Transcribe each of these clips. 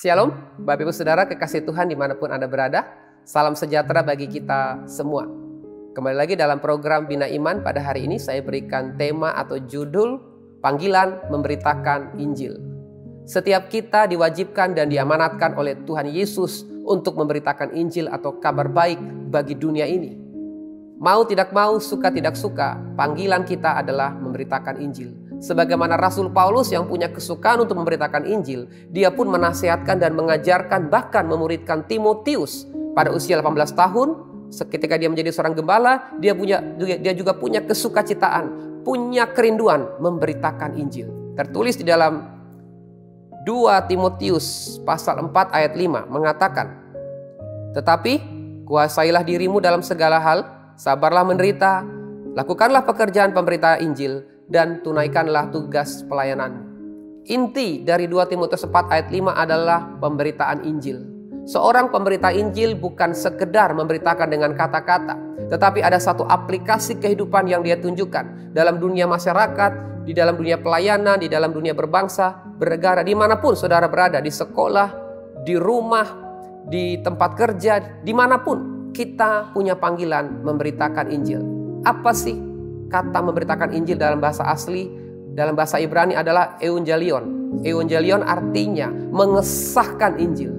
Shalom, Bapak Ibu Saudara kekasih Tuhan dimanapun Anda berada. Salam sejahtera bagi kita semua. Kembali lagi dalam program Bina Iman. Pada hari ini saya berikan tema atau judul Panggilan Memberitakan Injil. Setiap kita diwajibkan dan diamanatkan oleh Tuhan Yesus untuk memberitakan Injil atau kabar baik bagi dunia ini. Mau tidak mau, suka tidak suka, panggilan kita adalah memberitakan Injil. Sebagaimana Rasul Paulus yang punya kesukaan untuk memberitakan Injil, dia pun menasihatkan dan mengajarkan, bahkan memuridkan Timotius pada usia 18 tahun. Ketika dia menjadi seorang gembala, dia juga punya kesukacitaan, punya kerinduan memberitakan Injil. Tertulis di dalam 2 Timotius pasal 4 ayat 5 mengatakan, "Tetapi kuasailah dirimu dalam segala hal, sabarlah menderita, lakukanlah pekerjaan pemberitaan Injil, dan tunaikanlah tugas pelayananmu." Inti dari 2 Timotius 4 ayat 5 adalah pemberitaan Injil. Seorang pemberita Injil bukan sekedar memberitakan dengan kata-kata, tetapi ada satu aplikasi kehidupan yang dia tunjukkan dalam dunia masyarakat, di dalam dunia pelayanan, di dalam dunia berbangsa, bernegara, dimanapun saudara berada, di sekolah, di rumah, di tempat kerja, dimanapun kita punya panggilan memberitakan Injil. Apa sih kata memberitakan Injil dalam bahasa asli? Dalam bahasa Ibrani adalah evangelion. Evangelion artinya mengesahkan Injil.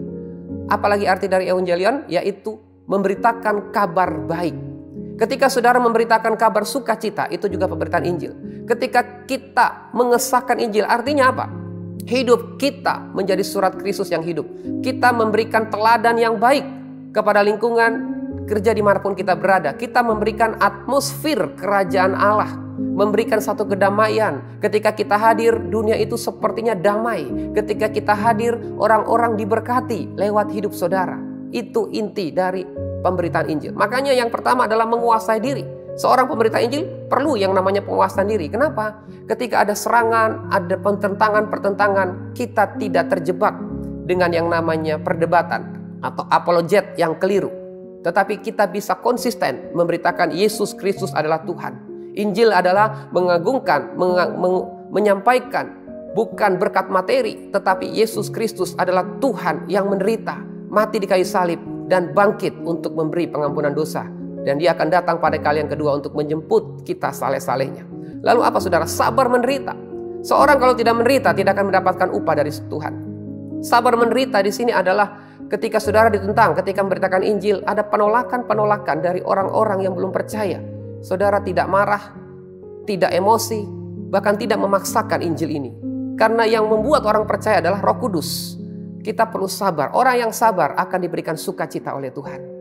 Apalagi arti dari evangelion? Yaitu memberitakan kabar baik. Ketika saudara memberitakan kabar sukacita, itu juga pemberitaan Injil. Ketika kita mengesahkan Injil, artinya apa? Hidup kita menjadi surat Kristus yang hidup. Kita memberikan teladan yang baik kepada lingkungan kerja dimanapun kita berada. Kita memberikan atmosfer kerajaan Allah, memberikan satu kedamaian. Ketika kita hadir, dunia itu sepertinya damai. Ketika kita hadir, orang-orang diberkati lewat hidup saudara. Itu inti dari pemberitaan Injil. Makanya yang pertama adalah menguasai diri. Seorang pemberita Injil perlu yang namanya penguasaan diri. Kenapa? Ketika ada serangan, ada pertentangan, kita tidak terjebak dengan yang namanya perdebatan atau apologet yang keliru. Tetapi kita bisa konsisten memberitakan Yesus Kristus adalah Tuhan. Injil adalah mengagungkan, menyampaikan bukan berkat materi, tetapi Yesus Kristus adalah Tuhan yang menderita, mati di kayu salib, dan bangkit untuk memberi pengampunan dosa. Dan dia akan datang pada kali yang kedua untuk menjemput kita saleh-salehnya. Lalu apa saudara? Sabar menderita. Seorang kalau tidak menderita tidak akan mendapatkan upah dari Tuhan. Sabar menderita di sini adalah ketika saudara ditentang, ketika memberitakan Injil, ada penolakan-penolakan dari orang-orang yang belum percaya. Saudara tidak marah, tidak emosi, bahkan tidak memaksakan Injil ini. Karena yang membuat orang percaya adalah Roh Kudus. Kita perlu sabar. Orang yang sabar akan diberikan sukacita oleh Tuhan.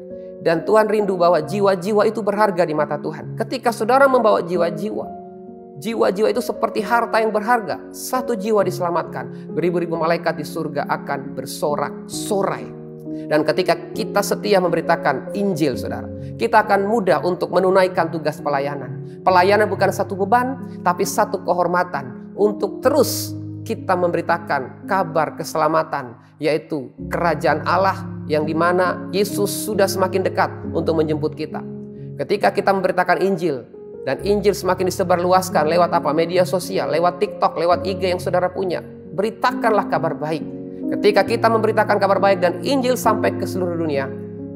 Dan Tuhan rindu bahwa jiwa-jiwa itu berharga di mata Tuhan. Ketika saudara membawa jiwa-jiwa itu seperti harta yang berharga. Satu jiwa diselamatkan, beribu-ribu malaikat di surga akan bersorak-sorai. Dan ketika kita setia memberitakan Injil, saudara, kita akan mudah untuk menunaikan tugas pelayanan. Pelayanan bukan satu beban, tapi satu kehormatan untuk terus kita memberitakan kabar keselamatan, yaitu kerajaan Allah yang dimana Yesus sudah semakin dekat untuk menjemput kita. Ketika kita memberitakan Injil, dan Injil semakin disebarluaskan lewat apa? Media sosial, lewat TikTok, lewat IG yang saudara punya. Beritakanlah kabar baik. Ketika kita memberitakan kabar baik dan Injil sampai ke seluruh dunia,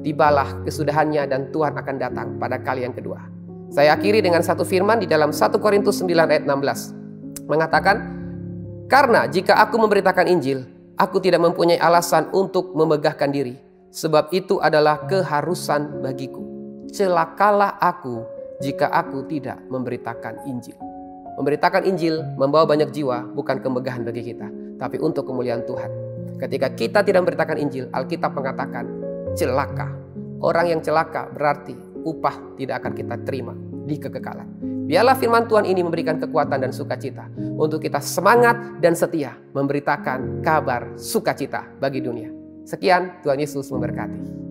tibalah kesudahannya dan Tuhan akan datang pada kali yang kedua. Saya akhiri dengan satu firman di dalam 1 Korintus 9 ayat 16. Mengatakan, "Karena jika aku memberitakan Injil, aku tidak mempunyai alasan untuk memegahkan diri. Sebab itu adalah keharusan bagiku. Celakalah aku jika aku tidak memberitakan Injil." Memberitakan Injil membawa banyak jiwa, bukan kemegahan bagi kita, tapi untuk kemuliaan Tuhan. Ketika kita tidak memberitakan Injil, Alkitab mengatakan celaka. Orang yang celaka berarti upah tidak akan kita terima di kekekalan. Biarlah firman Tuhan ini memberikan kekuatan dan sukacita untuk kita semangat dan setia memberitakan kabar sukacita bagi dunia. Sekian, Tuhan Yesus memberkati.